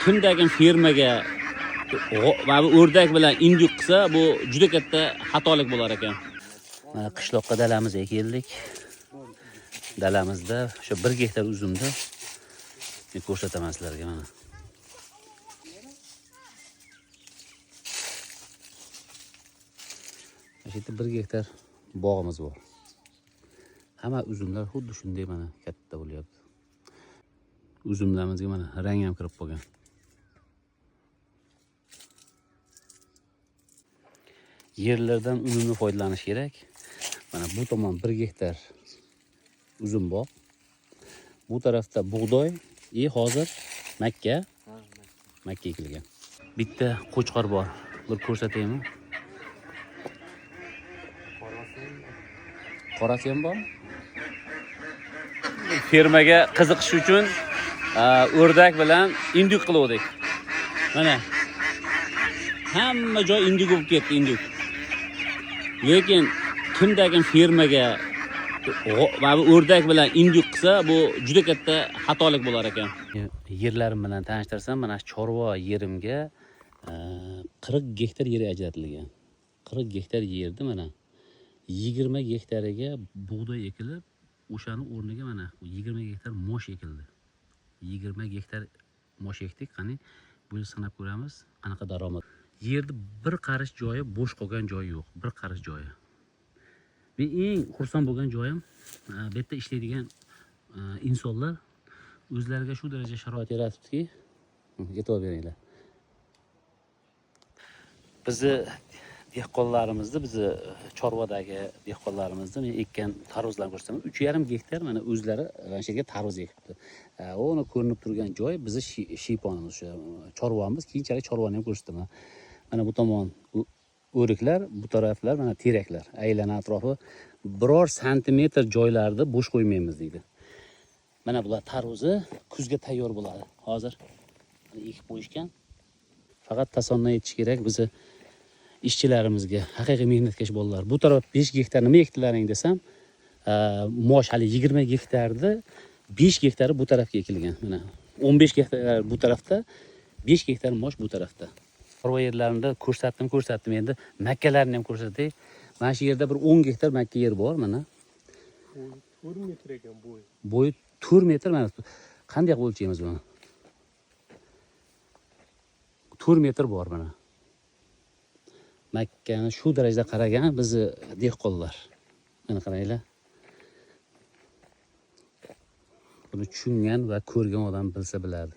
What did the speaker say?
kimdagi fermaga mana bu o'rdak bilan indyuk qilsa, bu juda katta xatolik bo'lar ekan. Mana qishloqqa dalamizga keldik. Dalamizda o'sha 1 gektar uzumda men ko'rsataman sizlarga mana. Mana shu yerda 1 gektar bog'imiz bor. Hamma uzumlar xuddi shunday mana katta bo'lyapti. Uzumlarimizga mana rang ham kirib qolgan. Yerlardan unumli foydalanish kerak. Mana bu tomon 1 gektar uzum bog'. Bu tarafda bug'doy, hozir makka ekilgan. Bitta qo'chqor bor. Bir ko'rsataymi? Qorasi ham bor. Fermaga qiziqish uchun o'rdak bilan indyuk qildik. Mana hamma joy indyuk bo'lib ketdi, indyuk. Lekin kimdagi fermaga mana bu o'rdak bilan indyuk qilsa, bu juda katta xatolik bo'lar ekan. Yerlarim bilan tanishtirsam, mana chorva yerimga 40 gektar yer ajratilgan. 40 gektar yerda mana 20 gektariga bug'doy ekilib, o'shani o'rniga mana 20 gektar mosh ekildi. 20 gektar mosh ekdik. Qani bu yil sanab ko'ramiz, qanaqa daromad. Yerda bir qarish joyi bo'sh qolgan joyi yo'q, bir qarish joyi. Men eng xursand bo'lgan joyim, bu yerda ishlaydigan insonlar o'zlariga shu daraja sharoit yaratibdiki, e'tibor beringlar. Bizni dehqonlarimizni, bizni chorvadagi dehqonlarimizni men ekkan tarvuzlarni ko'rsataman. 3,5 gektar mana o'zlari mana shu yerga tarvuz ekibdi. Uni ko'rinib turgan joy bizni shiyponimiz, o'sha chorvamiz, keyinchalik chorvani ham ko'rsataman. Mana bu tomon o'riklar, bu taraflar mana teraklar. Aylana atrofi biror santimetr joylarda bo'sh qo'ymaymiz deydi. Mana bular tarvuzi kuzga tayyor bo'ladi. Hozir ekib qo'yishgan. Faqat tasonnay etish kerak bizni ishchilarimizga, haqiqiy mehnatkash bolalar. Bu taraf 5 gektar nima ekdilaring desam, mosh hali 20 gektarda 5 gektari bu tarafga ekilgan. Mana 15 gektar bu tarafda, 5 gektar mosh bu tarafda. Chorva yerlarimda ko'rsatdim. Endi makkalarni ham ko'rsatay. Mana shu yerda bir 10 gektar makka yer bor mana. 4 metr ekan bo'yi. Bo'yi 4 metr mana. Qanday o'lchaymiz buni? 4 metr bor mana. Makkani shu darajada qaragan bizni dehqonlar. Mana qaranglar. Buni tushungan va ko'rgan odam bilsa biladi.